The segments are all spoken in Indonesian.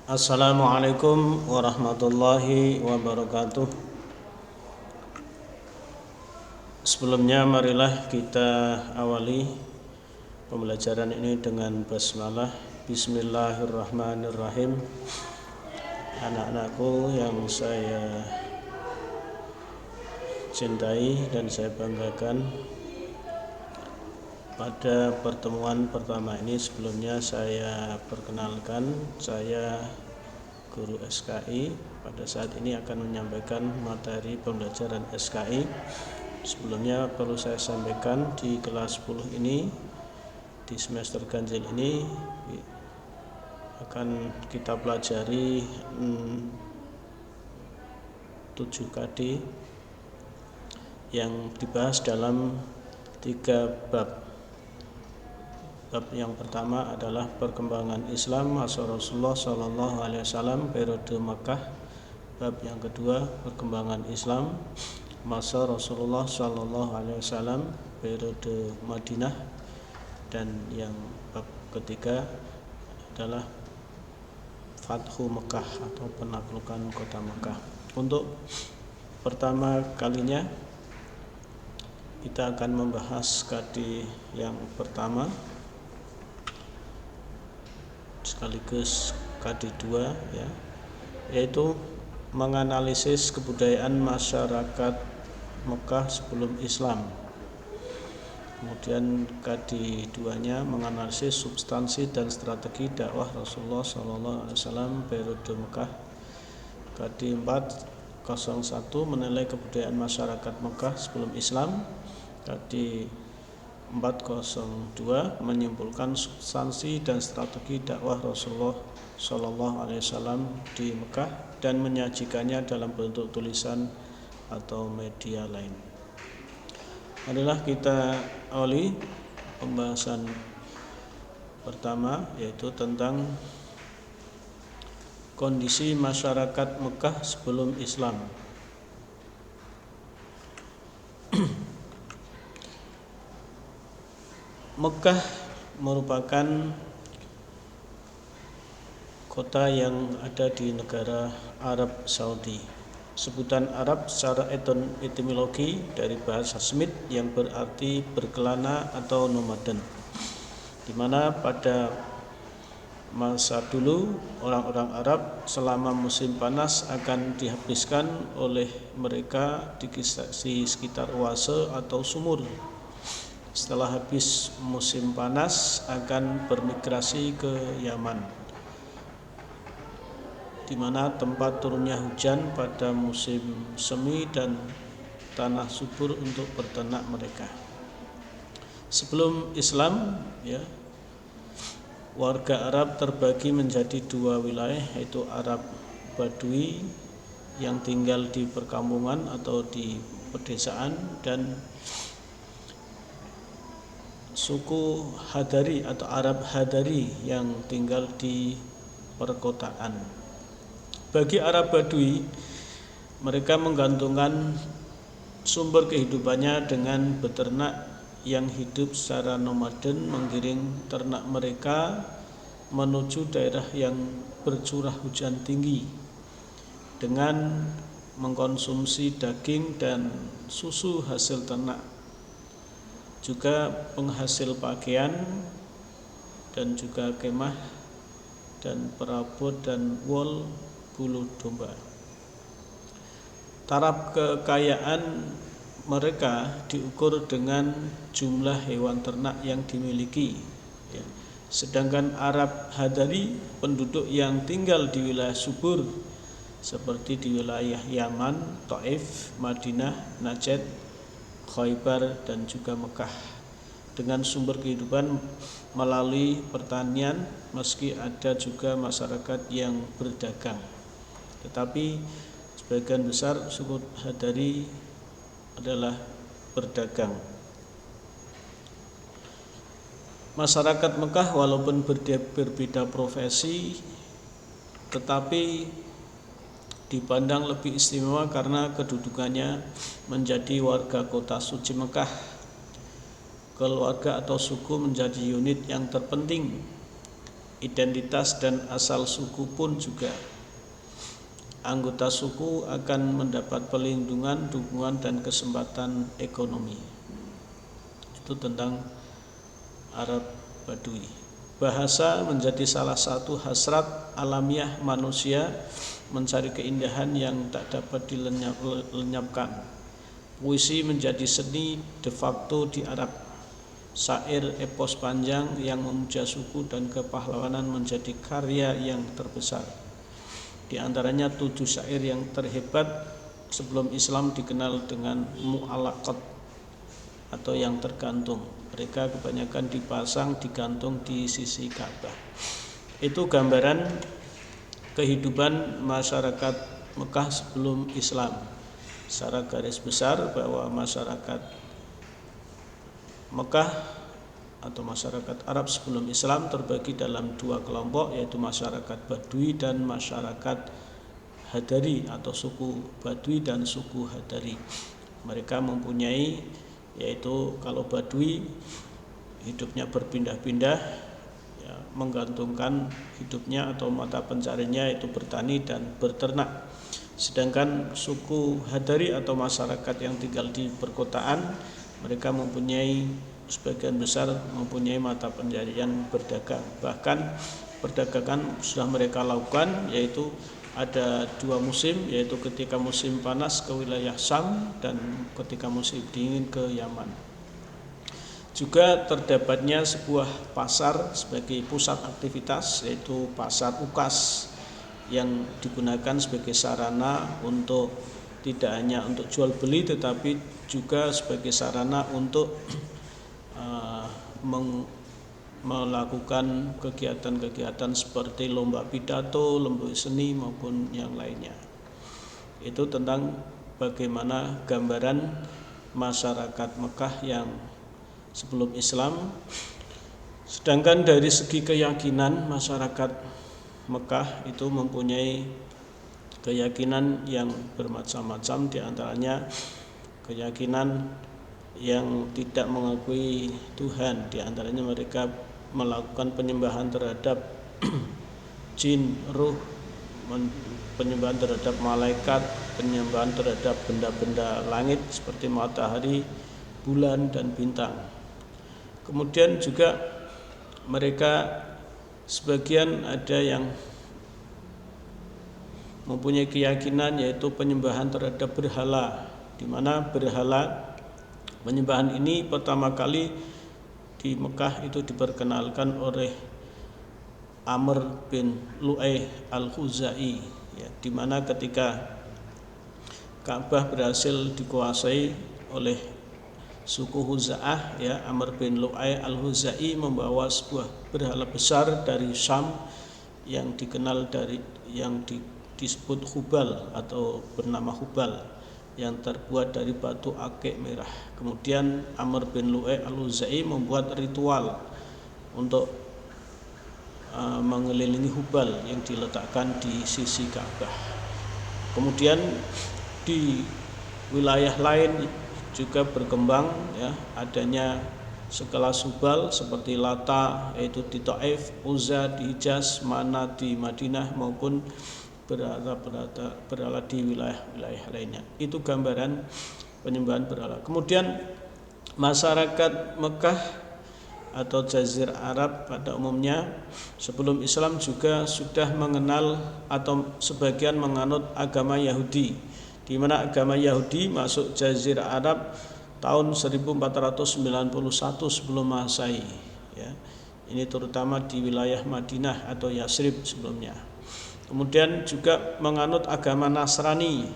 Assalamualaikum warahmatullahi wabarakatuh. Sebelumnya marilah kita awali pembelajaran ini dengan basmalah. Bismillahirrahmanirrahim. Anak-anakku yang saya cintai dan saya banggakan, pada pertemuan pertama ini sebelumnya saya perkenalkan, saya guru SKI. Pada saat ini akan menyampaikan materi pembelajaran SKI. Sebelumnya perlu saya sampaikan, di kelas 10 ini, di semester ganjil ini akan kita pelajari 7 KD yang dibahas dalam 3 bab. Bab yang pertama adalah perkembangan Islam masa Rasulullah SAW periode Makkah. Bab yang kedua, perkembangan Islam masa Rasulullah SAW periode Madinah. Dan yang bab ketiga adalah Fathu Mekah atau penaklukan kota Mekah. Untuk pertama kalinya kita akan membahas KD yang pertama sekaligus KD 2 ya, yaitu menganalisis kebudayaan masyarakat Mekah sebelum Islam. Kemudian KD 2-nya menganalisis substansi dan strategi dakwah Rasulullah SAW periode Mekah. KD 401 menilai kebudayaan masyarakat Mekah sebelum Islam. KD 402 menyimpulkan substansi dan strategi dakwah Rasulullah SAW di Mekah dan menyajikannya dalam bentuk tulisan atau media lain. Marilah kita awali pembahasan pertama, yaitu tentang kondisi masyarakat Mekah sebelum Islam. Mekah merupakan kota yang ada di negara Arab Saudi. Sebutan Arab secara etimologi dari bahasa Semit yang berarti berkelana atau nomaden, di mana pada masa dulu orang-orang Arab selama musim panas akan dihabiskan oleh mereka di sekitar oase atau sumur. Setelah habis musim panas akan bermigrasi ke Yaman, di mana tempat turunnya hujan pada musim semi dan tanah subur untuk berternak mereka. Sebelum Islam ya, warga Arab terbagi menjadi 2 wilayah, yaitu Arab Badui yang tinggal di perkampungan atau di pedesaan, dan suku Hadari atau Arab Hadari yang tinggal di perkotaan. Bagi Arab Badui, mereka menggantungkan sumber kehidupannya dengan beternak, yang hidup secara nomaden menggiring ternak mereka menuju daerah yang bercurah hujan tinggi dengan mengkonsumsi daging dan susu hasil ternak, juga penghasil pakaian dan juga kemah dan perabot dan wol bulu domba. Taraf kekayaan mereka diukur dengan jumlah hewan ternak yang dimiliki ya. Sedangkan Arab Hadari, penduduk yang tinggal di wilayah subur seperti di wilayah Yaman, Taif, Madinah, Najd, Khaybar dan juga Mekah, dengan sumber kehidupan melalui pertanian, meski ada juga masyarakat yang berdagang. Tetapi sebagian besar suku Hadari adalah berdagang. Masyarakat Mekah walaupun berbeda profesi, tetapi dipandang lebih istimewa karena kedudukannya menjadi warga kota suci Mekah. Keluarga atau suku menjadi unit yang terpenting identitas dan asal suku pun juga. Anggota suku akan mendapat perlindungan, dukungan, dan kesempatan ekonomi. Itu tentang Arab Badui. Bahasa menjadi salah satu hasrat alamiah manusia, mencari keindahan yang tak dapat dilenyapkan. Puisi menjadi seni de facto di Arab. Syair epos panjang yang memuja suku dan kepahlawanan menjadi karya yang terbesar. Di antaranya 7 syair yang terhebat sebelum Islam dikenal dengan mu'allaqat atau yang tergantung. Mereka kebanyakan dipasang digantung di sisi Ka'bah. Itu gambaran kehidupan masyarakat Mekah sebelum Islam. Secara garis besar bahwa masyarakat Mekah atau masyarakat Arab sebelum Islam terbagi dalam 2 kelompok, yaitu masyarakat Badui dan masyarakat Hadari atau suku Badui dan suku Hadari. Mereka mempunyai, yaitu kalau Badui hidupnya berpindah-pindah, ya, menggantungkan hidupnya atau mata pencarinya itu bertani dan berternak. Sedangkan suku Hadari atau masyarakat yang tinggal di perkotaan, mereka mempunyai sebagian besar mempunyai mata pencarian berdagang. Bahkan perdagangan sudah mereka lakukan, yaitu ada 2 musim, yaitu ketika musim panas ke wilayah Syam dan ketika musim dingin ke Yaman. Juga terdapatnya sebuah pasar sebagai pusat aktivitas, yaitu pasar Ukas, yang digunakan sebagai sarana untuk tidak hanya untuk jual beli tetapi juga sebagai sarana untuk melakukan kegiatan-kegiatan seperti lomba pidato, lomba seni maupun yang lainnya. Itu tentang bagaimana gambaran masyarakat Mekah yang sebelum Islam. Sedangkan dari segi keyakinan, masyarakat Mekah itu mempunyai keyakinan yang bermacam-macam, di antaranya keyakinan yang tidak mengakui Tuhan. Di antaranya mereka melakukan penyembahan terhadap jin, ruh, penyembahan terhadap malaikat, penyembahan terhadap benda-benda langit seperti matahari, bulan, dan bintang. Kemudian juga mereka sebagian ada yang mempunyai keyakinan yaitu penyembahan terhadap berhala, di mana berhala penyembahan ini pertama kali di Mekah itu diperkenalkan oleh Amr bin Lu'ay al-Khuzai, ya, di mana ketika Ka'bah berhasil dikuasai oleh suku Huza'ah, ya, Amr bin Lu'ay al-Khuzai membawa sebuah berhala besar dari Syam yang dikenal yang disebut Hubal atau bernama Hubal, yang terbuat dari batu akik merah. Kemudian Amr bin Lu'ay al-Khuzai membuat ritual untuk mengelilingi Hubal yang diletakkan di sisi Ka'bah. Kemudian di wilayah lain juga berkembang, ya, adanya sekelas Hubal seperti Lata yaitu di Taif, Uzza di Hijaz, Mana di Madinah maupun berhala di wilayah-wilayah lainnya. Itu gambaran penyembahan berhala. Kemudian masyarakat Mekah atau Jazirah Arab pada umumnya sebelum Islam juga sudah mengenal atau sebagian menganut agama Yahudi, di mana agama Yahudi masuk Jazirah Arab tahun 1491 sebelum Masehi, ya. Ini terutama di wilayah Madinah atau Yasrib sebelumnya. Kemudian juga menganut agama Nasrani,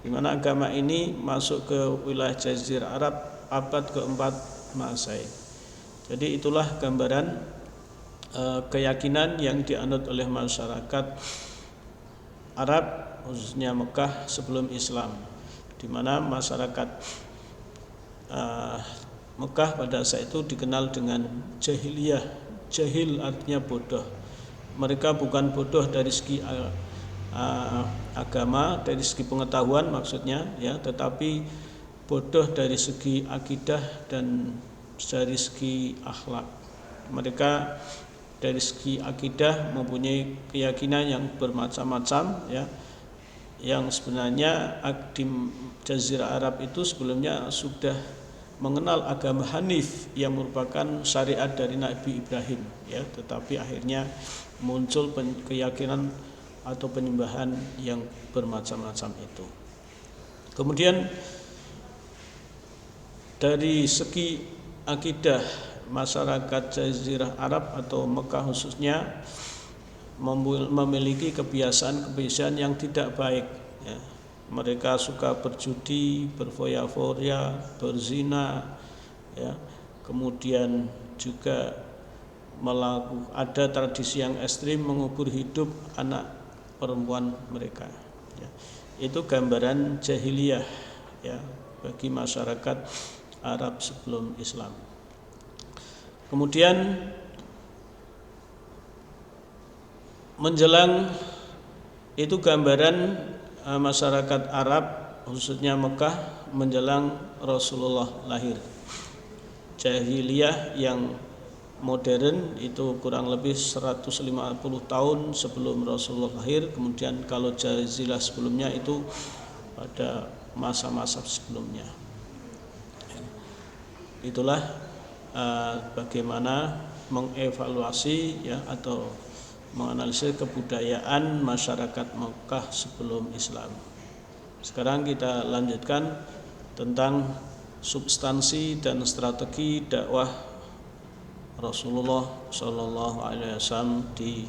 di mana agama ini masuk ke wilayah Jazirah Arab abad keempat Masehi. Jadi itulah gambaran keyakinan yang dianut oleh masyarakat Arab khususnya Mekah sebelum Islam, di mana masyarakat Mekah pada saat itu dikenal dengan jahiliyah. Jahil artinya bodoh. Mereka bukan bodoh dari segi agama, dari segi pengetahuan maksudnya, ya, tetapi bodoh dari segi akidah dan dari segi akhlak. Mereka dari segi akidah mempunyai keyakinan yang bermacam-macam, ya, yang sebenarnya di Jazirah Arab itu sebelumnya sudah mengenal agama Hanif yang merupakan syariat dari Nabi Ibrahim, ya, tetapi akhirnya muncul keyakinan atau penyembahan yang bermacam-macam itu. Kemudian dari segi akidah, masyarakat Jazirah Arab atau Mekah khususnya memiliki kebiasaan-kebiasaan yang tidak baik, ya. Mereka suka berjudi, berfoya-foya, berzina, ya. Kemudian juga ada tradisi yang ekstrim mengubur hidup anak perempuan mereka, ya. Itu gambaran jahiliyah, ya, bagi masyarakat Arab sebelum Islam. Kemudian menjelang itu gambaran masyarakat Arab khususnya Mekah menjelang Rasulullah lahir. Jahiliyah yang modern itu kurang lebih 150 tahun sebelum Rasulullah lahir. Kemudian kalau jahiliyah sebelumnya itu pada masa-masa sebelumnya. Itulah bagaimana mengevaluasi, ya, atau menganalisis kebudayaan masyarakat Mekah sebelum Islam. Sekarang kita lanjutkan tentang substansi dan strategi dakwah Rasulullah Shallallahu Alaihi Wasallam di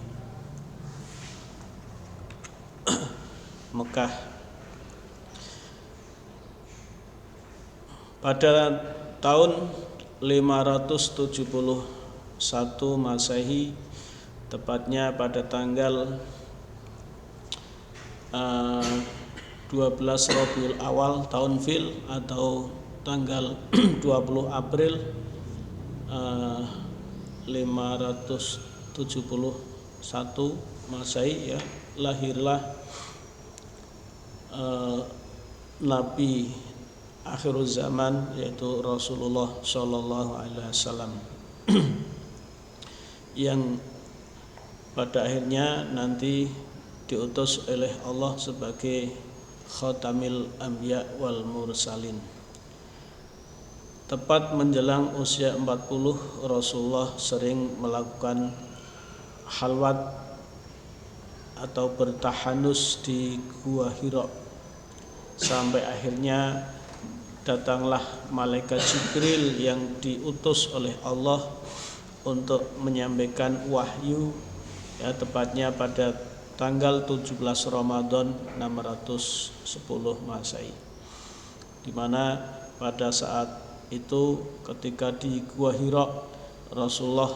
Mekah. Pada tahun 571 Masehi, tepatnya pada tanggal 12 Rabiul Awal tahun Fil atau tanggal 20 April 571 Masehi, ya, lahirlah Nabi akhirul zaman, yaitu Rasulullah Shallallahu Alaihi Wasallam, yang pada akhirnya nanti diutus oleh Allah sebagai khatamil anbiya wal mursalin. Tepat menjelang usia 40, Rasulullah sering melakukan halwat atau bertahanus di Gua Hira, sampai akhirnya datanglah malaikat Jibril yang diutus oleh Allah untuk menyampaikan wahyu, ya, tepatnya pada tanggal 17 Ramadan 610 Masehi, di mana pada saat itu ketika di Gua Hira Rasulullah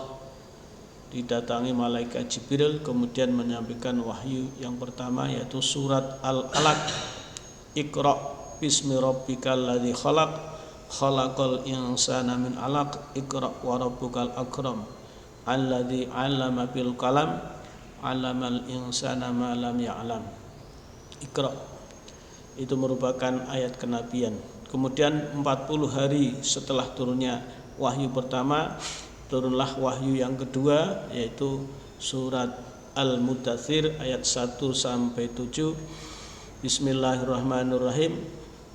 didatangi malaikat Jibril, kemudian menyampaikan wahyu yang pertama, yaitu surat Al-Alaq, Iqra bismi rabbikal ladzi khalaq, khalaqal insana min 'alaq, Iqra wa rabbukal akram, alladzi 'allama bil qalam, 'allamal insana ma lam ya'lam. Iqra itu merupakan ayat kenabian. Kemudian 40 hari setelah turunnya wahyu pertama, turunlah wahyu yang kedua, yaitu surat Al-Mudaththir ayat 1 sampai 7. Bismillahirrahmanirrahim.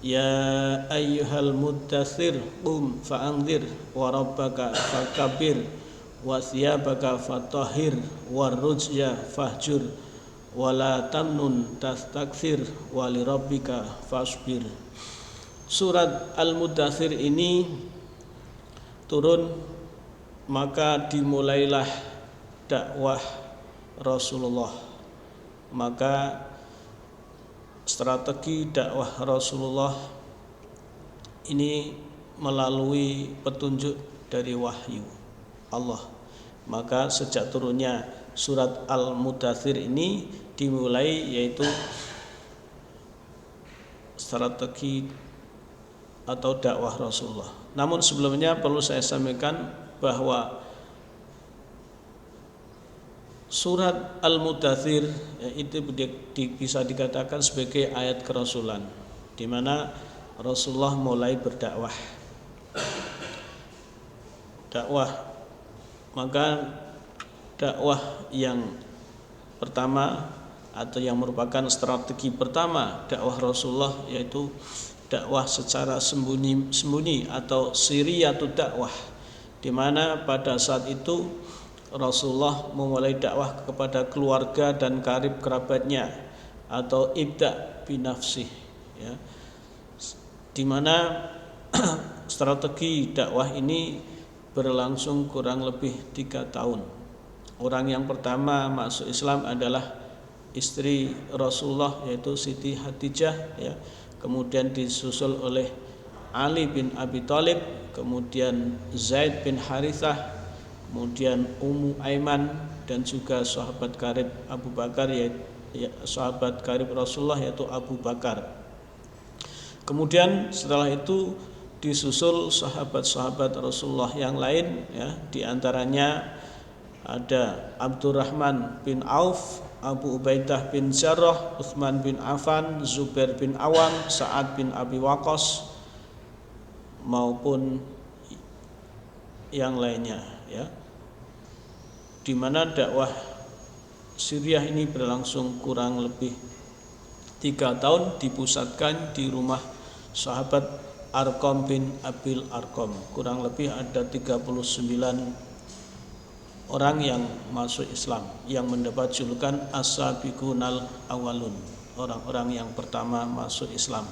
Ya ayyuhal mudaththir qum fa'anzir wa rabbaka fakabbir wa thiyabaka fatahhir warrujza fahjur wala tamnun tastakthir wa lirabbika fasbir. Surat Al-Mudaththir ini turun, maka dimulailah dakwah Rasulullah. Maka strategi dakwah Rasulullah ini melalui petunjuk dari wahyu Allah. Maka sejak turunnya surat Al-Mudaththir ini dimulai, yaitu strategi atau dakwah Rasulullah. Namun sebelumnya perlu saya sampaikan bahwa surat Al-Mudaththir, itu bisa dikatakan sebagai ayat kerasulan, di mana Rasulullah mulai berdakwah. Maka dakwah yang pertama atau yang merupakan strategi pertama dakwah Rasulullah, yaitu dakwah secara sembunyi atau siriyatut dakwah, di mana pada saat itu Rasulullah memulai dakwah kepada keluarga dan karib kerabatnya atau ibda binafsih, ya, di mana strategi dakwah ini berlangsung kurang lebih 3 tahun. Orang yang pertama masuk Islam adalah istri Rasulullah, yaitu Siti Khadijah, ya. Kemudian disusul oleh Ali bin Abi Thalib, kemudian Zaid bin Harithah, kemudian Ummu Aiman, dan juga sahabat karib Abu Bakar, sahabat karib Rasulullah yaitu Abu Bakar. Kemudian setelah itu disusul sahabat-sahabat Rasulullah yang lain, ya, di antaranya ada Abdurrahman bin Auf, Abu Ubaidah bin Jarrah, Utsman bin Affan, Zubair bin Awam, Sa'ad bin Abi Waqqas, maupun yang lainnya, ya. Di mana dakwah Suriah ini berlangsung kurang lebih 3 tahun, dipusatkan di rumah sahabat Arqam bin Abil Arqam. Kurang lebih ada 39 orang yang masuk Islam, yang mendapat julukan as-sabiqunal awalun, orang-orang yang pertama masuk Islam.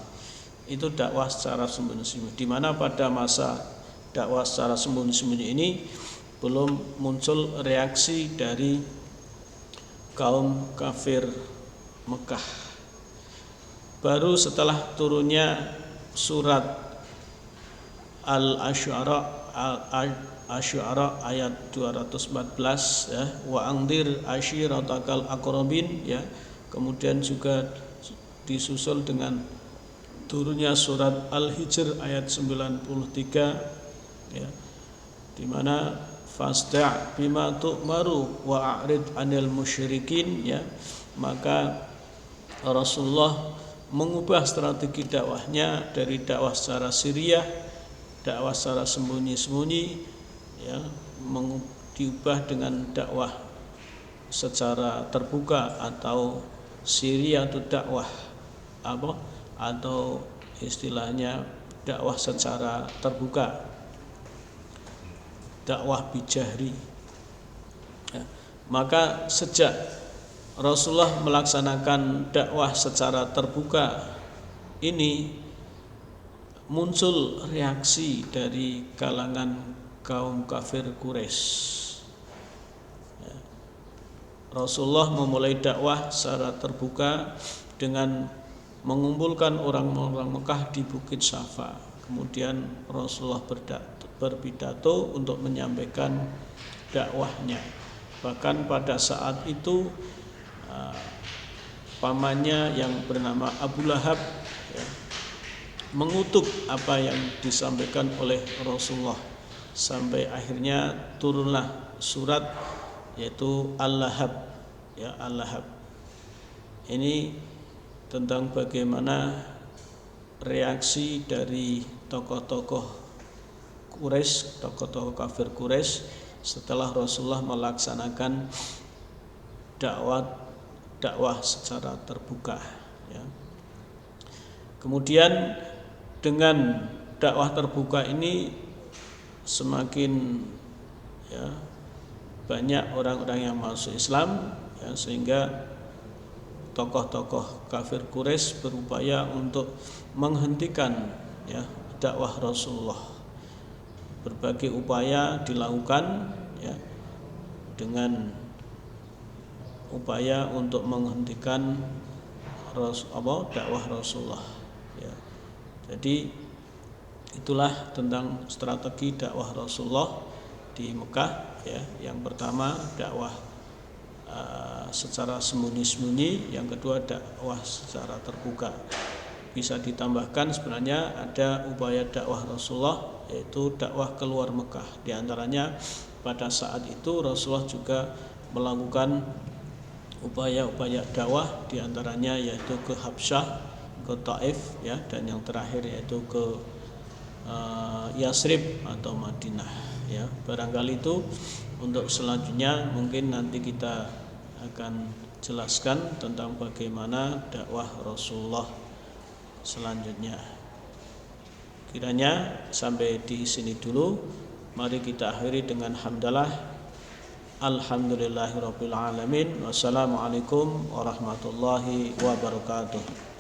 Itu dakwah secara sembunyi-sembunyi, di mana pada masa dakwah secara sembunyi-sembunyi ini belum muncul reaksi dari kaum kafir Mekah. Baru setelah turunnya surat Asy-Syu'ara ayat 214, ya, wa angdir asyiratakal aqrabin, ya. Kemudian juga disusul dengan turunnya surat Al-Hijr ayat 93, ya, di mana fasda' bima tu'maru wa a'rid 'anil musyrikin, ya. Maka Rasulullah mengubah strategi dakwahnya dari dakwah secara siriyah, dakwah secara sembunyi-sembunyi, ya, diubah dengan dakwah secara terbuka atau siriyatut dakwah, atau istilahnya dakwah secara terbuka, dakwah bijahri, ya. Maka sejak Rasulullah melaksanakan dakwah secara terbuka ini, muncul reaksi dari kalangan kaum kafir Quraisy. Rasulullah memulai dakwah secara terbuka dengan mengumpulkan orang-orang Mekah di Bukit Syafa. Kemudian Rasulullah berpidato untuk menyampaikan dakwahnya. Bahkan pada saat itu pamannya yang bernama Abu Lahab, ya, mengutuk apa yang disampaikan oleh Rasulullah, sampai akhirnya turunlah surat yaitu Al-Lahab, ya, Al-Lahab. Ini tentang bagaimana reaksi dari tokoh-tokoh Quraisy, tokoh-tokoh kafir Quraisy setelah Rasulullah melaksanakan dakwah secara terbuka, ya. Kemudian dengan dakwah terbuka ini semakin, ya, banyak orang-orang yang masuk Islam, ya, sehingga tokoh-tokoh kafir Quraisy berupaya untuk menghentikan, ya, dakwah Rasulullah. Berbagai upaya dilakukan, ya, dengan upaya untuk menghentikan dakwah Rasulullah, ya. Jadi itulah tentang strategi dakwah Rasulullah di Mekah, ya. Yang pertama dakwah secara sembunyi-sembunyi, yang kedua dakwah secara terbuka. Bisa ditambahkan sebenarnya ada upaya dakwah Rasulullah, yaitu dakwah keluar Mekah. Di antaranya pada saat itu Rasulullah juga melakukan upaya-upaya dakwah, di antaranya yaitu ke Habsyah, ke Taif, ya, dan yang terakhir yaitu ke Yasrib atau Madinah, ya. Barangkali itu Untuk selanjutnya mungkin nanti kita akan jelaskan tentang bagaimana dakwah Rasulullah selanjutnya. Kiranya sampai di sini dulu. Mari kita akhiri dengan hamdalah. Alhamdulillahirabbil alamin. Wassalamualaikum warahmatullahi wabarakatuh.